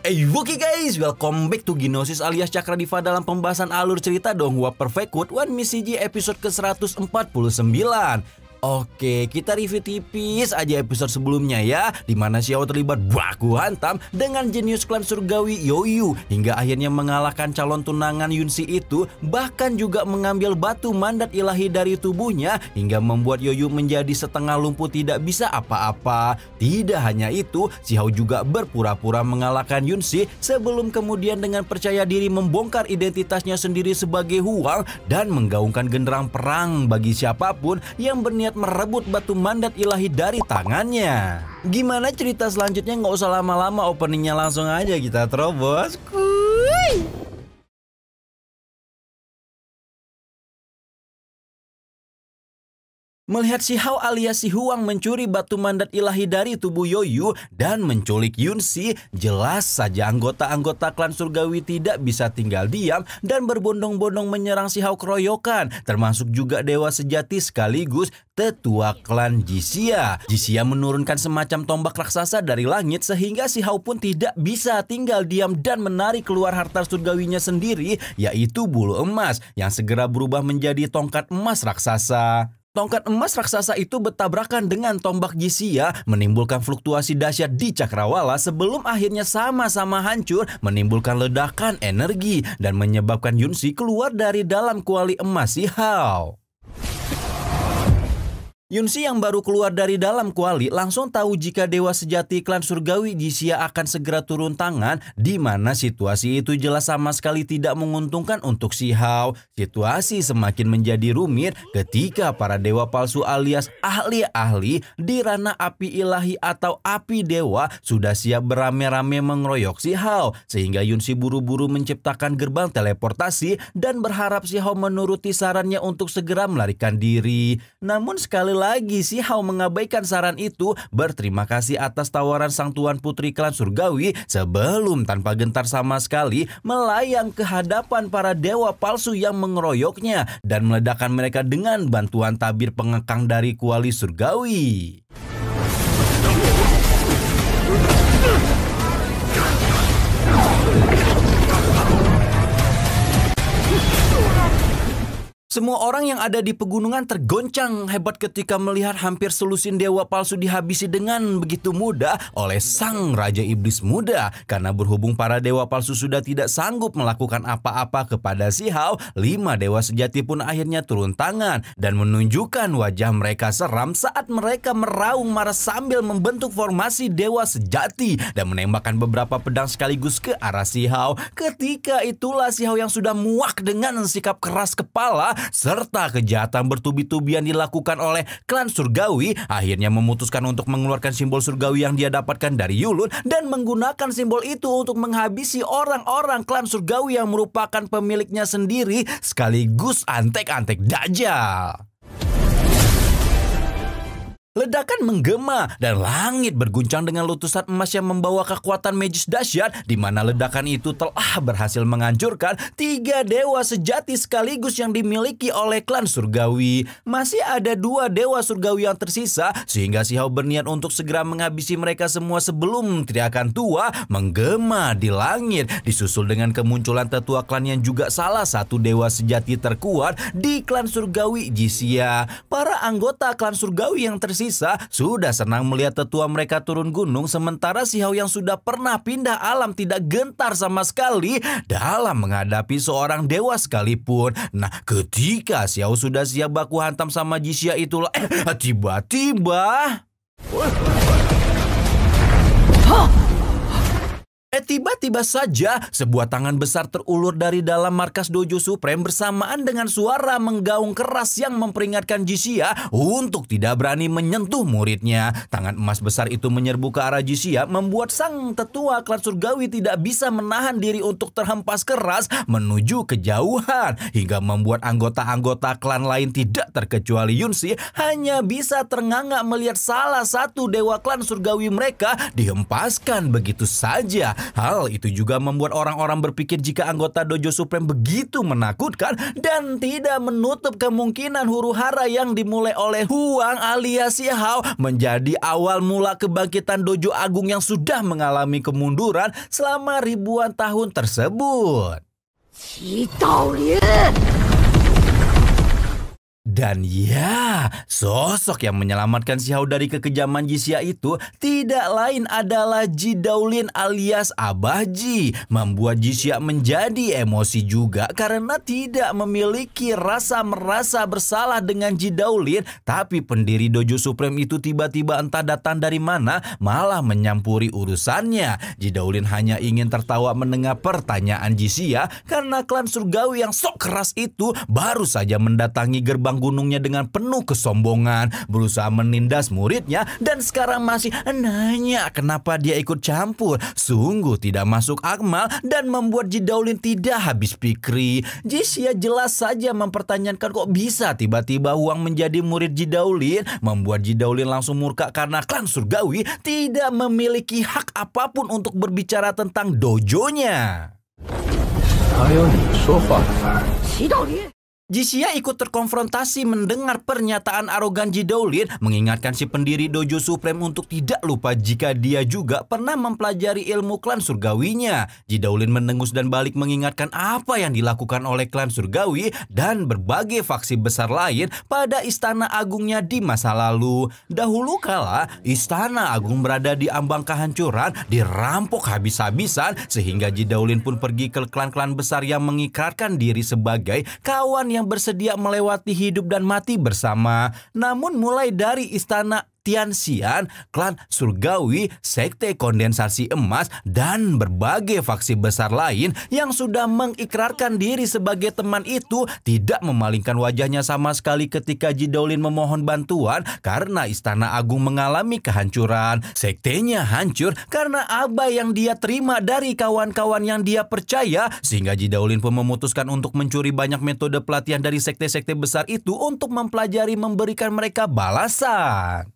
Oke guys, welcome back to Gnosis alias Cakradiva dalam pembahasan alur cerita Donghua Perfect Code One Missiji episode ke-149. Oke, kita review tipis aja episode sebelumnya ya, dimana Xiao terlibat baku hantam dengan jenius klan surgawi Yoyu hingga akhirnya mengalahkan calon tunangan Yunsi itu, bahkan juga mengambil batu mandat ilahi dari tubuhnya hingga membuat Yoyu menjadi setengah lumpuh tidak bisa apa-apa. Tidak hanya itu, Xiao juga berpura-pura mengalahkan Yunsi sebelum kemudian dengan percaya diri membongkar identitasnya sendiri sebagai Huang dan menggaungkan genderang perang bagi siapapun yang berniat merebut batu mandat ilahi dari tangannya. Gimana cerita selanjutnya? Nggak usah lama-lama, openingnya langsung aja kita terobos. Kuy. Melihat si Hao alias si Huang mencuri batu mandat ilahi dari tubuh Yoyu dan menculik Yunsi, jelas saja anggota-anggota klan surgawi tidak bisa tinggal diam dan berbondong-bondong menyerang si Hao keroyokan, termasuk juga dewa sejati sekaligus tetua klan Jixia. Jixia menurunkan semacam tombak raksasa dari langit sehingga si Hao pun tidak bisa tinggal diam dan menarik keluar harta surgawinya sendiri, yaitu bulu emas yang segera berubah menjadi tongkat emas raksasa. Tongkat emas raksasa itu bertabrakan dengan tombak Jixia, menimbulkan fluktuasi dahsyat di cakrawala sebelum akhirnya sama-sama hancur, menimbulkan ledakan energi dan menyebabkan Yunsi keluar dari dalam kuali emas si Hao. Yunsi yang baru keluar dari dalam kuali langsung tahu jika dewa sejati klan surgawi Jixia akan segera turun tangan, di mana situasi itu jelas sama sekali tidak menguntungkan untuk si Hao. Situasi semakin menjadi rumit ketika para dewa palsu alias ahli-ahli di ranah api ilahi atau api dewa sudah siap beramai-ramai mengeroyok si Hao, sehingga Yunsi buru-buru menciptakan gerbang teleportasi dan berharap si Hao menuruti sarannya untuk segera melarikan diri. Namun sekali lagi si Hao mengabaikan saran itu, berterima kasih atas tawaran sang tuan putri klan surgawi sebelum tanpa gentar sama sekali melayang ke hadapan para dewa palsu yang mengeroyoknya dan meledakkan mereka dengan bantuan tabir pengekang dari kuali surgawi. Semua orang yang ada di pegunungan tergoncang hebat ketika melihat hampir selusin dewa palsu dihabisi dengan begitu mudah oleh sang Raja Iblis Muda. Karena berhubung para dewa palsu sudah tidak sanggup melakukan apa-apa kepada si Hao, 5 dewa sejati pun akhirnya turun tangan dan menunjukkan wajah mereka seram saat mereka meraung marah sambil membentuk formasi dewa sejati dan menembakkan beberapa pedang sekaligus ke arah si Hao. Ketika itulah si Hao yang sudah muak dengan sikap keras kepala serta kejahatan bertubi-tubian dilakukan oleh klan surgawi, akhirnya memutuskan untuk mengeluarkan simbol surgawi yang dia dapatkan dari Yulun dan menggunakan simbol itu untuk menghabisi orang-orang klan surgawi yang merupakan pemiliknya sendiri sekaligus antek-antek Dajjal. Ledakan menggema dan langit berguncang dengan letusan emas yang membawa kekuatan magis dahsyat, di mana ledakan itu telah berhasil menghancurkan 3 dewa sejati sekaligus yang dimiliki oleh klan surgawi. Masih ada 2 dewa surgawi yang tersisa sehingga si Hao berniat untuk segera menghabisi mereka semua sebelum teriakan tua menggema di langit, disusul dengan kemunculan tetua klan yang juga salah satu dewa sejati terkuat di klan surgawi Jixia. Para anggota klan surgawi yang tersisa sudah senang melihat tetua mereka turun gunung, sementara si Hao yang sudah pernah pindah alam tidak gentar sama sekali dalam menghadapi seorang dewa sekalipun. Nah, ketika si Hao sudah siap baku hantam sama Jixia itulah tiba-tiba tiba-tiba saja sebuah tangan besar terulur dari dalam markas Dojo Supreme bersamaan dengan suara menggaung keras yang memperingatkan Jixia untuk tidak berani menyentuh muridnya. Tangan emas besar itu menyerbu ke arah Jixia, membuat sang tetua klan surgawi tidak bisa menahan diri untuk terhempas keras menuju kejauhan, hingga membuat anggota-anggota klan lain tidak terkecuali Yunsi hanya bisa ternganga melihat salah satu dewa klan surgawi mereka dihempaskan begitu saja. Hal itu juga membuat orang-orang berpikir jika anggota Dojo Supreme begitu menakutkan dan tidak menutup kemungkinan huru-hara yang dimulai oleh Huang alias Xiao menjadi awal mula kebangkitan Dojo Agung yang sudah mengalami kemunduran selama ribuan tahun tersebut. Dan ya, sosok yang menyelamatkan Xiao dari kekejaman Jixia itu tidak lain adalah Ji Daolin alias Abah Ji. Membuat Jixia menjadi emosi juga karena tidak memiliki rasa merasa bersalah dengan Ji Daolin. Tapi pendiri Dojo Supreme itu tiba-tiba entah datang dari mana malah menyampuri urusannya. Ji Daolin hanya ingin tertawa mendengar pertanyaan Jixia karena klan surgawi yang sok keras itu baru saja mendatangi gerbang gunungnya dengan penuh kesombongan, berusaha menindas muridnya dan sekarang masih nanya kenapa dia ikut campur. Sungguh tidak masuk akal dan membuat Ji Daolin tidak habis pikir. Jixia jelas saja mempertanyakan kok bisa tiba-tiba Huang menjadi murid Ji Daolin, membuat Ji Daolin langsung murka karena klan surgawi tidak memiliki hak apapun untuk berbicara tentang dojonya. Jixia ikut terkonfrontasi mendengar pernyataan arogan Ji Daolin, mengingatkan si pendiri Dojo Supreme untuk tidak lupa jika dia juga pernah mempelajari ilmu klan surgawinya. Ji Daolin mendengus dan balik mengingatkan apa yang dilakukan oleh klan surgawi dan berbagai faksi besar lain pada istana agungnya di masa lalu. Dahulu kala, istana agung berada di ambang kehancuran, dirampok habis-habisan, sehingga Ji Daolin pun pergi ke klan-klan besar yang mengikrarkan diri sebagai kawan yang bersedia melewati hidup dan mati bersama. Namun mulai dari istana Tianxian, klan surgawi, sekte kondensasi emas, dan berbagai faksi besar lain yang sudah mengikrarkan diri sebagai teman itu tidak memalingkan wajahnya sama sekali ketika Ji Daolin memohon bantuan karena istana agung mengalami kehancuran. Sektenya hancur karena aba yang dia terima dari kawan-kawan yang dia percaya, sehingga Ji Daolin pun memutuskan untuk mencuri banyak metode pelatihan dari sekte-sekte besar itu untuk mempelajari memberikan mereka balasan.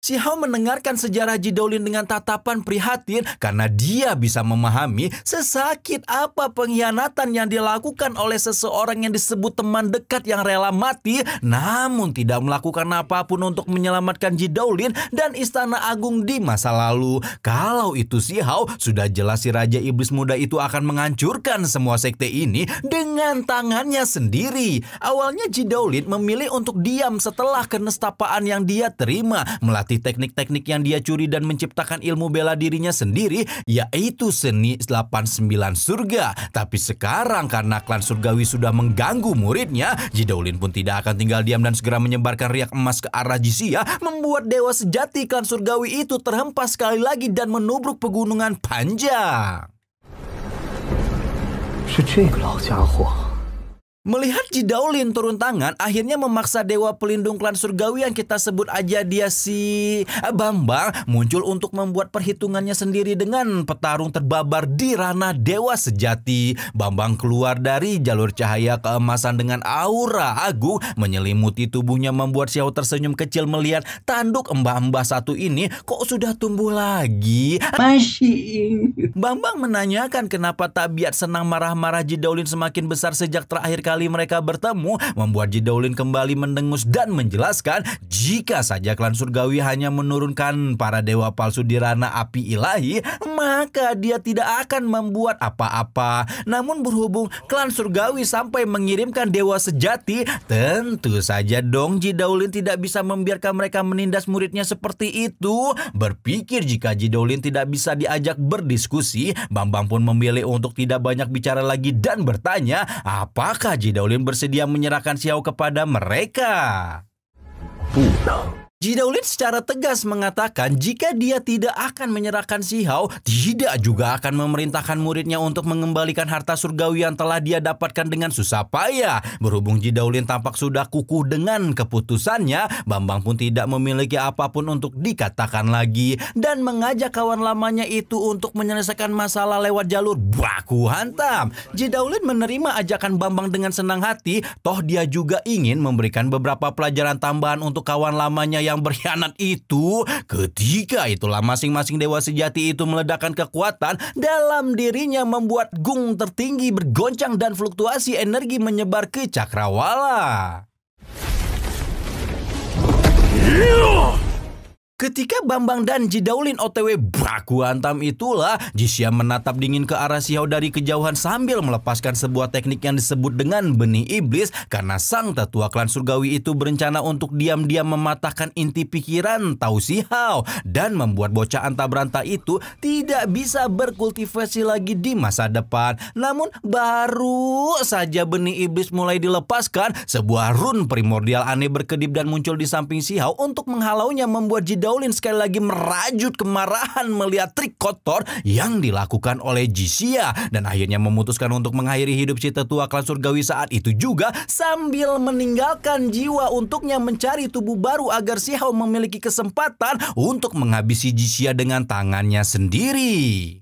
Xiao mendengarkan sejarah Ji Daolin dengan tatapan prihatin karena dia bisa memahami sesakit apa pengkhianatan yang dilakukan oleh seseorang yang disebut teman dekat yang rela mati namun tidak melakukan apapun untuk menyelamatkan Ji Daolin dan istana agung di masa lalu. Kalau itu Xiao, sudah jelas si Raja Iblis Muda itu akan menghancurkan semua sekte ini dengan tangannya sendiri. Awalnya Ji Daolin memilih untuk diam setelah kenestapaan yang dia terima, melatih teknik-teknik yang dia curi dan menciptakan ilmu bela dirinya sendiri, yaitu seni 89 surga. Tapi sekarang karena klan surgawi sudah mengganggu muridnya, Ji Daolin pun tidak akan tinggal diam dan segera menyebarkan riak emas ke arah Jixia, membuat dewa sejati klan surgawi itu terhempas sekali lagi dan menubruk pegunungan panjang. Melihat Ji Daolin turun tangan, akhirnya memaksa dewa pelindung klan surgawi yang kita sebut aja dia si Bambang muncul untuk membuat perhitungannya sendiri dengan petarung terbabar di ranah dewa sejati. Bambang keluar dari jalur cahaya keemasan dengan aura agung menyelimuti tubuhnya, membuat Xiao tersenyum kecil melihat tanduk embah-embah satu ini kok sudah tumbuh lagi. Masih. Bambang menanyakan kenapa tabiat senang marah-marah Ji Daolin semakin besar sejak terakhir kali mereka bertemu, membuat Ji Daolin kembali mendengus dan menjelaskan jika saja klan surgawi hanya menurunkan para dewa palsu di ranah api ilahi, maka dia tidak akan membuat apa-apa. Namun berhubung klan surgawi sampai mengirimkan dewa sejati, tentu saja dong Ji Daolin tidak bisa membiarkan mereka menindas muridnya seperti itu. Berpikir jika Ji Daolin tidak bisa diajak berdiskusi, Bambang pun memilih untuk tidak banyak bicara lagi dan bertanya apakah Ji Daolin bersedia menyerahkan Xiao kepada mereka. Ji Daolin secara tegas mengatakan jika dia tidak akan menyerahkan Xiao, tidak juga akan memerintahkan muridnya untuk mengembalikan harta surgawi yang telah dia dapatkan dengan susah payah. Berhubung Ji Daolin tampak sudah kukuh dengan keputusannya, Bambang pun tidak memiliki apapun untuk dikatakan lagi dan mengajak kawan lamanya itu untuk menyelesaikan masalah lewat jalur baku hantam. Ji Daolin menerima ajakan Bambang dengan senang hati, toh dia juga ingin memberikan beberapa pelajaran tambahan untuk kawan lamanya yang berkhianat itu. Ketika itulah masing-masing dewa sejati itu meledakkan kekuatan dalam dirinya, membuat gung tertinggi bergoncang dan fluktuasi energi menyebar ke cakrawala. Ketika Bambang dan Jidaulin OTW baku hantam itulah, Jisia menatap dingin ke arah Xiao dari kejauhan sambil melepaskan sebuah teknik yang disebut dengan benih iblis, karena sang tetua klan surgawi itu berencana untuk diam-diam mematahkan inti pikiran Tao Xiao dan membuat bocah anta beranta itu tidak bisa berkultivasi lagi di masa depan. Namun baru saja benih iblis mulai dilepaskan, sebuah rune primordial aneh berkedip dan muncul di samping Xiao untuk menghalaunya, membuat Jidaulin sekali lagi merajut kemarahan melihat trik kotor yang dilakukan oleh Jisia, dan akhirnya memutuskan untuk mengakhiri hidup si tetua klan surgawi saat itu juga, sambil meninggalkan jiwa untuknya mencari tubuh baru agar Xiao memiliki kesempatan untuk menghabisi Jisia dengan tangannya sendiri.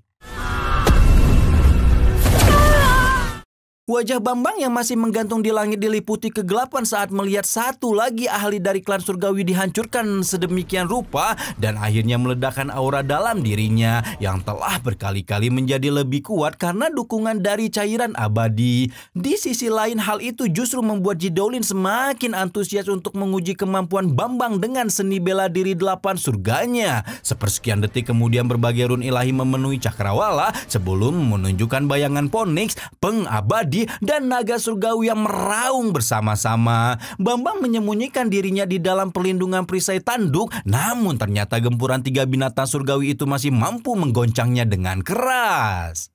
Wajah Bambang yang masih menggantung di langit diliputi kegelapan saat melihat satu lagi ahli dari klan surgawi dihancurkan sedemikian rupa, dan akhirnya meledakkan aura dalam dirinya yang telah berkali-kali menjadi lebih kuat karena dukungan dari cairan abadi. Di sisi lain, hal itu justru membuat Jidaulin semakin antusias untuk menguji kemampuan Bambang dengan seni bela diri 8 surganya. Sepersekian detik kemudian berbagai rune ilahi memenuhi cakrawala sebelum menunjukkan bayangan Phoenix, pengabadi, dan naga surgawi yang meraung bersama-sama. Bambang menyembunyikan dirinya di dalam perlindungan perisai tanduk, namun ternyata gempuran 3 binatang surgawi itu masih mampu menggoncangnya dengan keras.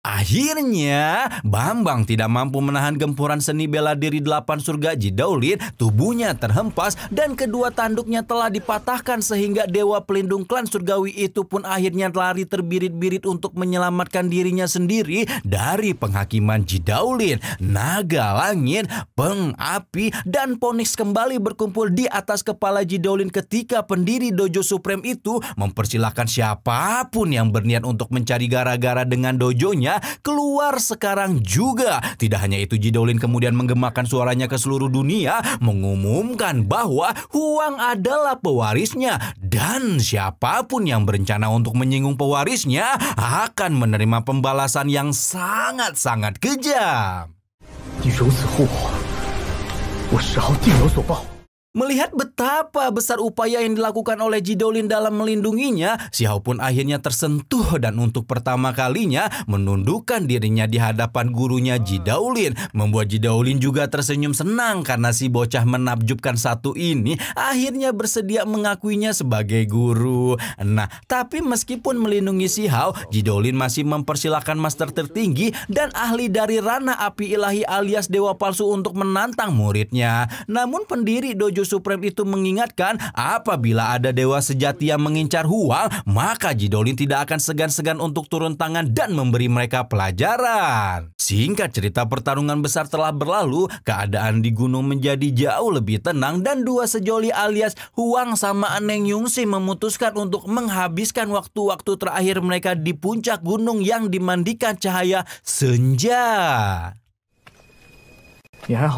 Akhirnya, Bambang tidak mampu menahan gempuran seni bela diri 8 surga Jidaulin. Tubuhnya terhempas dan kedua tanduknya telah dipatahkan sehingga dewa pelindung klan surgawi itu pun akhirnya lari terbirit-birit untuk menyelamatkan dirinya sendiri dari penghakiman Jidaulin. Naga langit, pengapi, dan Phoenix kembali berkumpul di atas kepala Jidaulin ketika pendiri Dojo Supreme itu mempersilahkan siapapun yang berniat untuk mencari gara-gara dengan dojonya keluar sekarang juga. Tidak hanya itu, Jidaulin kemudian menggemakan suaranya ke seluruh dunia, mengumumkan bahwa Huang adalah pewarisnya, dan siapapun yang berencana untuk menyinggung pewarisnya akan menerima pembalasan yang sangat-sangat kejam. Melihat betapa besar upaya yang dilakukan oleh Jidaulin dalam melindunginya, Xiao pun akhirnya tersentuh dan untuk pertama kalinya menundukkan dirinya di hadapan gurunya Jidaulin. Membuat Jidaulin juga tersenyum senang karena si bocah menakjubkan satu ini akhirnya bersedia mengakuinya sebagai guru. Nah, tapi meskipun melindungi Xiao, Jidaulin masih mempersilahkan master tertinggi dan ahli dari ranah api ilahi alias dewa palsu untuk menantang muridnya. Namun pendiri Dojo Supreme itu mengingatkan apabila ada dewa sejati yang mengincar Huang, maka Jidaulin tidak akan segan-segan untuk turun tangan dan memberi mereka pelajaran. Singkat cerita, pertarungan besar telah berlalu, keadaan di gunung menjadi jauh lebih tenang dan dua sejoli alias Huang sama Neng Yungsi memutuskan untuk menghabiskan waktu-waktu terakhir mereka di puncak gunung yang dimandikan cahaya senja. Ya,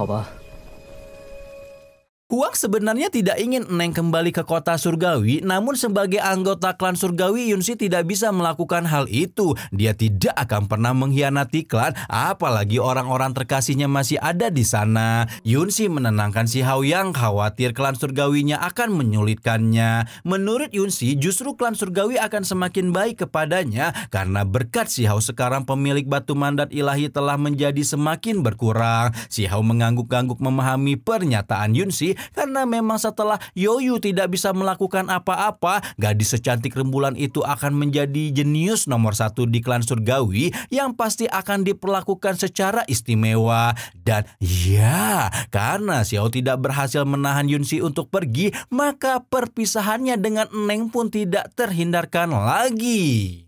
Huang sebenarnya tidak ingin Neng kembali ke kota surgawi, namun sebagai anggota klan surgawi, Yunsi tidak bisa melakukan hal itu. Dia tidak akan pernah mengkhianati klan, apalagi orang-orang terkasihnya masih ada di sana. Yunsi menenangkan Xiao yang khawatir klan surgawinya akan menyulitkannya. Menurut Yunsi, justru klan surgawi akan semakin baik kepadanya karena berkat Xiao sekarang pemilik batu mandat ilahi telah menjadi semakin berkurang. Xiao mengangguk-angguk memahami pernyataan Yunsi, karena memang setelah Yoyu tidak bisa melakukan apa-apa, gadis secantik rembulan itu akan menjadi jenius nomor 1 di klan surgawi yang pasti akan diperlakukan secara istimewa. Dan ya, karena Xiao tidak berhasil menahan Yunsi untuk pergi, maka perpisahannya dengan Neng pun tidak terhindarkan lagi.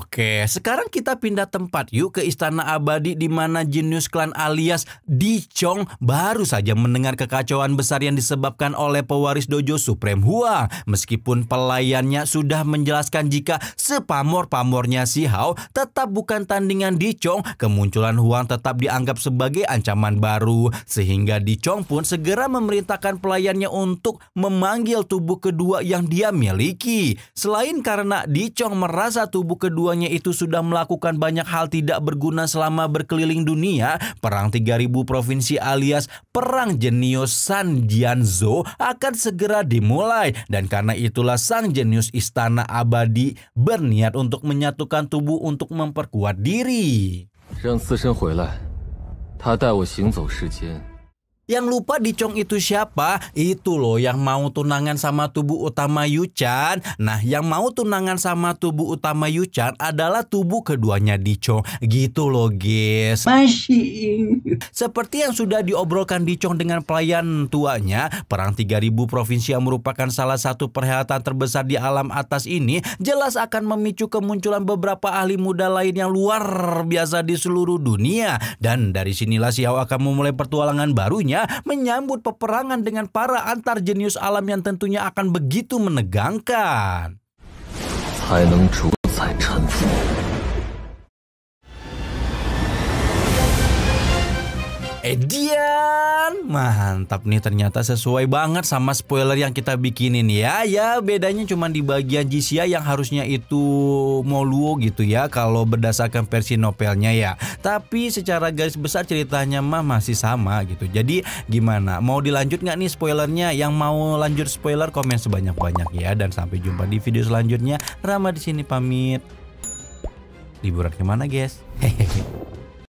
Oke, sekarang kita pindah tempat yuk ke Istana Abadi di mana jenius klan alias Di Chong baru saja mendengar kekacauan besar yang disebabkan oleh pewaris dojo Supreme Huang. Meskipun pelayannya sudah menjelaskan jika sepamor-pamornya si Hao tetap bukan tandingan Di Chong, kemunculan Huang tetap dianggap sebagai ancaman baru. Sehingga Di Chong pun segera memerintahkan pelayannya untuk memanggil tubuh kedua yang dia miliki. Selain karena Di Chong merasa tubuh keduanya itu sudah melakukan banyak hal tidak berguna selama berkeliling dunia, perang 3000 provinsi alias perang jenius San Jianzhou akan segera dimulai. Dan karena itulah sang jenius Istana Abadi berniat untuk menyatukan tubuh untuk memperkuat diri. 让自身回来，他带我行走世间。 Yang lupa Di Chong itu siapa? Itu loh yang mau tunangan sama tubuh utama Yu Chan. Nah, yang mau tunangan sama tubuh utama Yu Chan adalah tubuh keduanya Di Chong. Gitu loh guys. Masih. Seperti yang sudah diobrolkan Di Chong dengan pelayan tuanya, perang 3000 provinsi yang merupakan salah satu perhelatan terbesar di alam atas ini jelas akan memicu kemunculan beberapa ahli muda lain yang luar biasa di seluruh dunia. Dan dari sinilah si Hao akan memulai pertualangan barunya, menyambut peperangan dengan para antar jenius alam yang tentunya akan begitu menegangkan. Edian, mantap nih, ternyata sesuai banget sama spoiler yang kita bikinin ya. Ya bedanya cuma di bagian Jisia yang harusnya itu Moluo gitu ya kalau berdasarkan versi novelnya ya. Tapi secara garis besar ceritanya mah masih sama gitu. Jadi gimana? Mau dilanjut nggak nih spoilernya? Yang mau lanjut spoiler komen sebanyak-banyak ya. Dan sampai jumpa di video selanjutnya. Rama di sini pamit. Liburan kemana guys? Hehehe.